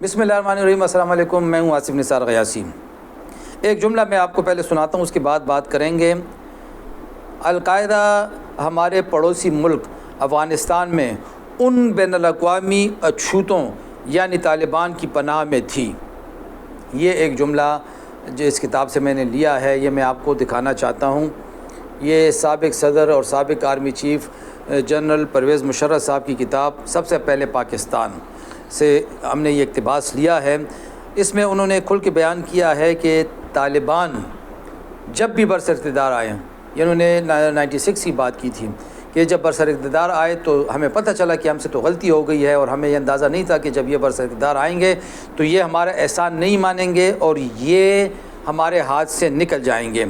بسم اللہ الرحمن الرحیم۔ السلام علیکم، میں ہوں آصف نثار غیاثی۔ ایک جملہ میں آپ کو پہلے سناتا ہوں، اس کے بعد بات کریں گے۔ القاعدہ ہمارے پڑوسی ملک افغانستان میں ان بین الاقوامی اچھوتوں یعنی طالبان کی پناہ میں تھی۔ یہ ایک جملہ جو اس کتاب سے میں نے لیا ہے، یہ میں آپ کو دکھانا چاہتا ہوں۔ یہ سابق صدر اور سابق army chief general Pervez Musharraf صاحب کی کتاب سب سے پہلے پاکستان سے ہم نے یہ اقتباس لیا ہے۔ اس میں انہوں نے کھل کے بیان کیا ہے کہ طالبان جب بھی برسر اقتدار آئے، انہوں نے 96 کی بات کی تھی کہ جب برسر اقتدار آئے تو ہمیں پتہ چلا کہ ہم سے تو غلطی ہو گئی ہے، اور ہمیں یہ اندازہ نہیں تھا کہ جب یہ برسر اقتدار آئیں گے تو یہ ہمارا احسان نہیں مانیں گے اور یہ ہمارے ہاتھ سے نکل جائیں گے۔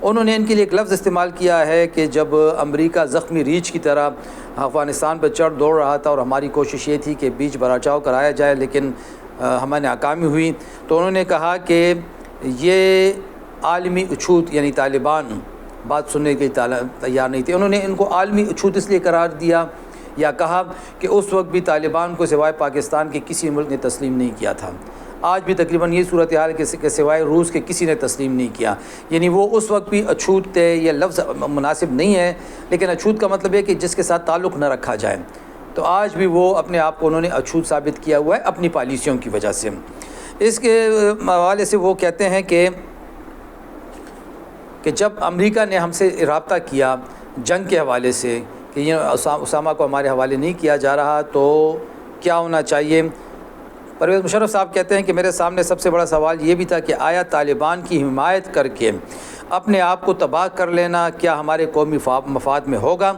انہوں نے ان کے لیے ایک لفظ استعمال کیا ہے کہ جب امریکہ زخمی ریچھ کی طرح افغانستان پہ چڑھ دوڑ رہا تھا اور ہماری کوشش یہ تھی کہ بیچ بچاؤ کرایا جائے، لیکن ہمیں ناکامی ہوئی، تو انہوں نے کہا کہ یہ عالمی اچھوت یعنی طالبان بات سننے کے تیار نہیں تھے۔ انہوں نے ان کو عالمی اچھوت اس لیے قرار دیا یا کہا کہ اس وقت بھی طالبان کو سوائے پاکستان کے کسی ملک نے تسلیم نہیں کیا تھا۔ آج بھی تقریباً یہ صورتحال ہے کہ سوائے روس کے کسی نے تسلیم نہیں کیا، یعنی وہ اس وقت بھی اچھوت تھے۔ یہ لفظ مناسب نہیں ہے، لیکن اچھوت کا مطلب ہے کہ جس کے ساتھ تعلق نہ رکھا جائے، تو آج بھی وہ اپنے آپ کو انہوں نے اچھوت ثابت کیا ہوا ہے اپنی پالیسیوں کی وجہ سے۔ اس کے حوالے سے وہ کہتے ہیں کہ جب امریکہ نے ہم سے رابطہ کیا جنگ کے حوالے سے کہ یہ اسامہ کو ہمارے حوالے نہیں کیا جا رہا تو کیا ہونا چاہیے، پرویز مشرف صاحب کہتے ہیں کہ میرے سامنے سب سے بڑا سوال یہ بھی تھا کہ آیا طالبان کی حمایت کر کے اپنے آپ کو تباہ کر لینا کیا ہمارے قومی مفاد میں ہوگا،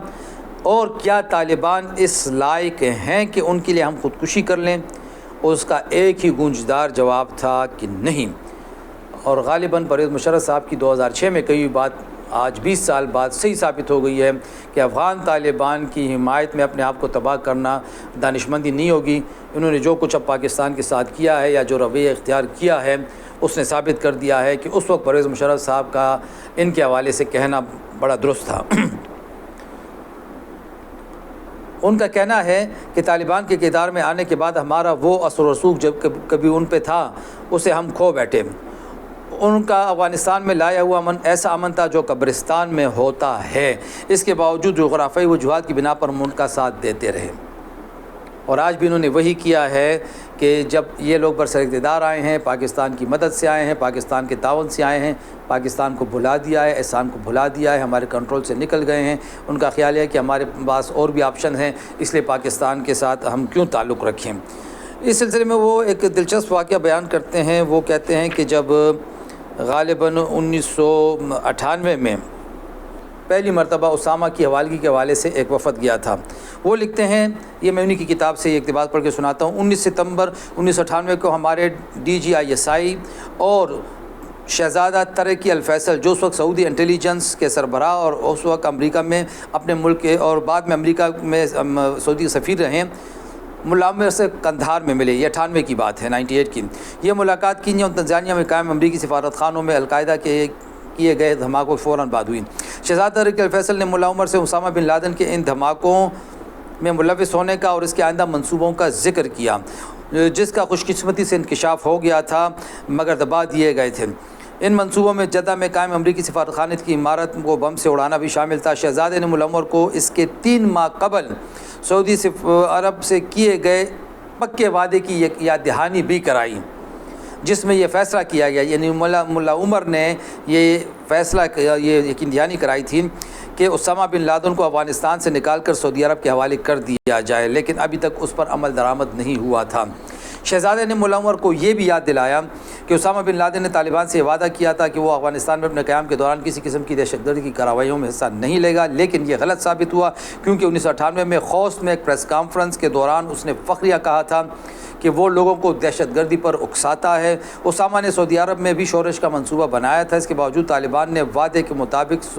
اور کیا طالبان اس لائق ہیں کہ ان کے لیے ہم خودکشی کر لیں؟ اس کا ایک ہی گونجدار جواب تھا کہ نہیں۔ اور غالباً پرویز مشرف صاحب کی 2006 میں کئی بات آج 20 سال بعد صحیح ثابت ہو گئی ہے کہ افغان طالبان کی حمایت میں اپنے آپ کو تباہ کرنا دانشمندی نہیں ہوگی۔ انہوں نے جو کچھ اب پاکستان کے ساتھ کیا ہے یا جو رویہ اختیار کیا ہے، اس نے ثابت کر دیا ہے کہ اس وقت پرویز مشرف صاحب کا ان کے حوالے سے کہنا بڑا درست تھا۔ ان کا کہنا ہے کہ طالبان کے اقتدار میں آنے کے بعد ہمارا وہ اثر و رسوخ جب کبھی ان پہ تھا اسے ہم کھو بیٹھے۔ ان کا افغانستان میں لایا ہوا امن ایسا امن تھا جو قبرستان میں ہوتا ہے، اس کے باوجود جغرافیائی وجوہات کی بنا پر ہم ان کا ساتھ دیتے رہے۔ اور آج بھی انہوں نے وہی کیا ہے کہ جب یہ لوگ برسر اقتدار آئے ہیں، پاکستان کی مدد سے آئے ہیں، پاکستان کے تعاون سے آئے ہیں، پاکستان کو بھلا دیا ہے، احسان کو بھلا دیا ہے، ہمارے کنٹرول سے نکل گئے ہیں۔ ان کا خیال ہے کہ ہمارے پاس اور بھی آپشن ہیں، اس لیے پاکستان کے ساتھ ہم کیوں تعلق رکھیں۔ اس سلسلے میں وہ ایک دلچسپ واقعہ بیان کرتے ہیں۔ وہ کہتے ہیں کہ جب غالباً 1998 میں پہلی مرتبہ اسامہ کی حوالگی کے حوالے سے ایک وفد گیا تھا، وہ لکھتے ہیں، یہ میں انہی کی کتاب سے یہ اقتباس پڑھ کے سناتا ہوں۔ 19 ستمبر 1998 کو ہمارے DGISI اور شہزادہ ترکی الفیصل جو اس وقت سعودی انٹیلیجنس کے سربراہ اور اس وقت امریکہ میں اپنے ملک کے اور بعد میں امریکہ میں سعودی سفیر رہے، ملا عمر سے قندھار میں ملے۔ یہ 98 کی بات ہے، 98 کی۔ یہ ملاقات کینیا اور تنزانیہ میں قائم امریکی سفارت خانوں میں القاعدہ کے کیے گئے دھماکوں فوراً بعد ہوئی۔ شہزادہ ترکی الفیصل نے ملا عمر سے اسامہ بن لادن کے ان دھماکوں میں ملوث ہونے کا اور اس کے آئندہ منصوبوں کا ذکر کیا، جس کا خوش قسمتی سے انکشاف ہو گیا تھا مگر دبا دیے گئے تھے۔ ان منصوبوں میں جدہ میں قائم امریکی سفارت خانے کی عمارت کو بم سے اڑانا بھی شامل تھا۔ شہزادے نے ملا عمر کو اس کے 3 ماہ قبل سعودی عرب سے کیے گئے پکے وعدے کی یاد دہانی بھی کرائی، جس میں یہ فیصلہ کیا گیا، یعنی ملا عمر نے یہ فیصلہ یہ یقین دہانی کرائی تھی کہ اسامہ بن لادن کو افغانستان سے نکال کر سعودی عرب کے حوالے کر دیا جائے، لیکن ابھی تک اس پر عمل درآمد نہیں ہوا تھا۔ شہزادے نے ملا عمر کو یہ بھی یاد دلایا کہ اسامہ بن لادن نے طالبان سے یہ وعدہ کیا تھا کہ وہ افغانستان میں اپنے قیام کے دوران کسی قسم کی دہشت گردی کی کارروائیوں میں حصہ نہیں لے گا، لیکن یہ غلط ثابت ہوا، کیونکہ 1998 میں خوست میں ایک پریس کانفرنس کے دوران اس نے فخریہ کہا تھا کہ وہ لوگوں کو دہشت گردی پر اکساتا ہے۔ اسامہ نے سعودی عرب میں بھی شورش کا منصوبہ بنایا تھا، اس کے باوجود طالبان نے وعدے کے مطابق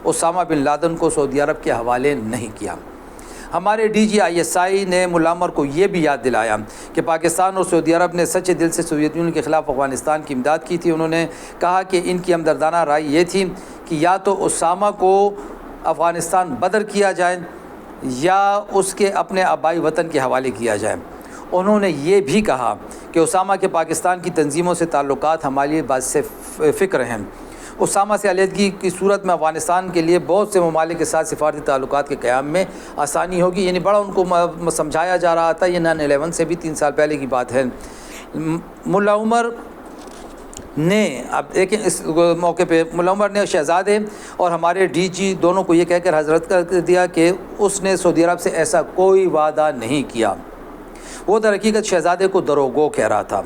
اسامہ بن لادن کو سعودی عرب کے حوالے نہیں کیا۔ ہمارے DGISI نے ملا عمر کو یہ بھی یاد دلایا کہ پاکستان اور سعودی عرب نے سچے دل سے سوویت یونین کے خلاف افغانستان کی امداد کی تھی۔ انہوں نے کہا کہ ان کی ہمدردانہ رائے یہ تھی کہ یا تو اسامہ کو افغانستان بدر کیا جائے یا اس کے اپنے آبائی وطن کے حوالے کیا جائے۔ انہوں نے یہ بھی کہا کہ اسامہ کے پاکستان کی تنظیموں سے تعلقات ہمارے لیے باعث فکر ہیں۔ اسامہ سے علیحدگی کی صورت میں افغانستان کے لیے بہت سے ممالک کے ساتھ سفارتی تعلقات کے قیام میں آسانی ہوگی، یعنی بڑا ان کو سمجھایا جا رہا تھا۔ یہ 9/11 سے بھی 3 سال پہلے کی بات ہے۔ ملا عمر نے اب دیکھیں اس موقع پہ ملا عمر نے شہزادے اور ہمارے ڈی جی دونوں کو یہ کہہ کر حضرت کر دیا کہ اس نے سعودی عرب سے ایسا کوئی وعدہ نہیں کیا۔ وہ در حقیقت شہزادے کو دروغگو کہہ رہا تھا۔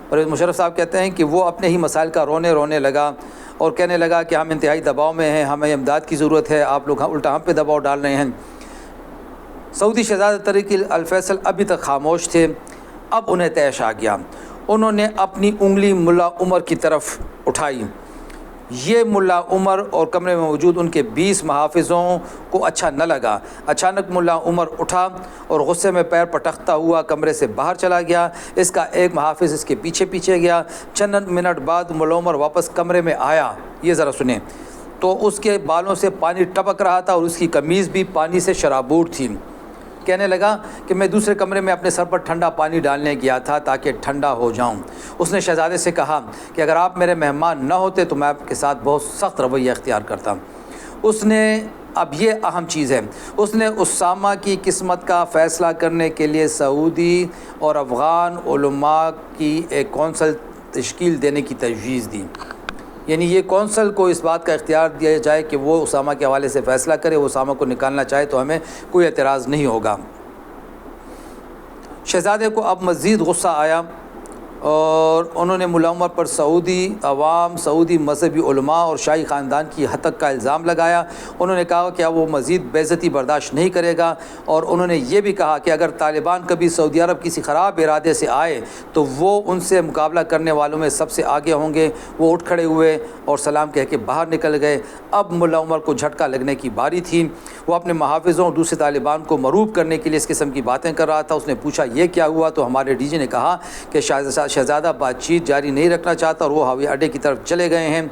پرویز مشرف صاحب کہتے ہیں کہ وہ اپنے ہی مسائل کا رونے لگا اور کہنے لگا کہ ہم انتہائی دباؤ میں ہیں، ہمیں امداد کی ضرورت ہے، آپ لوگ الٹا ہم پہ دباؤ ڈال رہے ہیں۔ سعودی شہزادہ طریق الفیصل ابھی تک خاموش تھے، اب انہیں طیش آ گیا۔ انہوں نے اپنی انگلی ملا عمر کی طرف اٹھائی۔ یہ ملا عمر اور کمرے میں موجود ان کے 20 محافظوں کو اچھا نہ لگا۔ اچانک ملا عمر اٹھا اور غصے میں پیر پٹکتا ہوا کمرے سے باہر چلا گیا۔ اس کا ایک محافظ اس کے پیچھے گیا۔ چند منٹ بعد ملا عمر واپس کمرے میں آیا، یہ ذرا سنیں، تو اس کے بالوں سے پانی ٹپک رہا تھا اور اس کی قمیض بھی پانی سے شرابور تھی۔ کہنے لگا کہ میں دوسرے کمرے میں اپنے سر پر ٹھنڈا پانی ڈالنے گیا تھا تاکہ ٹھنڈا ہو جاؤں۔ اس نے شہزادے سے کہا کہ اگر آپ میرے مہمان نہ ہوتے تو میں آپ کے ساتھ بہت سخت رویہ اختیار کرتا۔ اس نے اب یہ اہم چیز ہے، اس نے اسامہ کی قسمت کا فیصلہ کرنے کے لیے سعودی اور افغان علماء کی ایک کونسل تشکیل دینے کی تجویز دی، یعنی یہ کونسل کو اس بات کا اختیار دیا جائے کہ وہ اسامہ کے حوالے سے فیصلہ کرے۔ وہ اسامہ کو نکالنا چاہے تو ہمیں کوئی اعتراض نہیں ہوگا۔ شہزادے کو اب مزید غصہ آیا اور انہوں نے ملا عمر پر سعودی عوام، سعودی مذہبی علماء اور شاہی خاندان کی ہتک کا الزام لگایا۔ انہوں نے کہا کہ وہ مزید بے عزتی برداشت نہیں کرے گا، اور انہوں نے یہ بھی کہا کہ اگر طالبان کبھی سعودی عرب کسی خراب ارادے سے آئے تو وہ ان سے مقابلہ کرنے والوں میں سب سے آگے ہوں گے۔ وہ اٹھ کھڑے ہوئے اور سلام کہہ کے باہر نکل گئے۔ اب ملا عمر کو جھٹکا لگنے کی باری تھی۔ وہ اپنے محافظوں اور دوسرے طالبان کو مروب کرنے کے لیے اس قسم کی باتیں کر رہا تھا۔ اس نے پوچھا یہ کیا ہوا، تو ہمارے ڈی جی نے کہا کہ شہزادہ بات چیت جاری نہیں رکھنا چاہتا اور وہ ہوائی اڈے کی طرف چلے گئے ہیں۔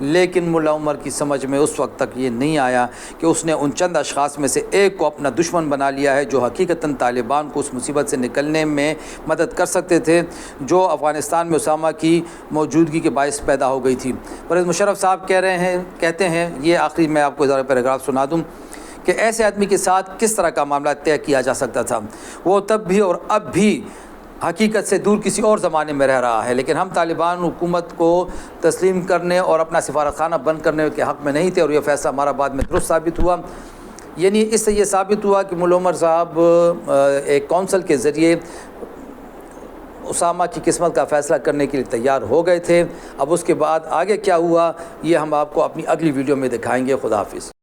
لیکن ملا عمر کی سمجھ میں اس وقت تک یہ نہیں آیا کہ اس نے ان چند اشخاص میں سے ایک کو اپنا دشمن بنا لیا ہے جو حقیقتاً طالبان کو اس مصیبت سے نکلنے میں مدد کر سکتے تھے جو افغانستان میں اسامہ کی موجودگی کے باعث پیدا ہو گئی تھی۔ پرویز مشرف صاحب کہتے ہیں یہ آخری میں آپ کو ذرا پیراگراف سنا دوں کہ ایسے آدمی کے ساتھ کس طرح کا معاملہ طے کیا جا سکتا تھا۔ وہ تب بھی اور اب بھی حقیقت سے دور کسی اور زمانے میں رہ رہا ہے، لیکن ہم طالبان حکومت کو تسلیم کرنے اور اپنا سفارتخانہ بند کرنے کے حق میں نہیں تھے، اور یہ فیصلہ ہمارا بعد میں درست ثابت ہوا۔ یعنی اس سے یہ ثابت ہوا کہ ملا عمر صاحب ایک کونسل کے ذریعے اسامہ کی قسمت کا فیصلہ کرنے کے لیے تیار ہو گئے تھے۔ اب اس کے بعد آگے کیا ہوا یہ ہم آپ کو اپنی اگلی ویڈیو میں دکھائیں گے۔ خدا حافظ۔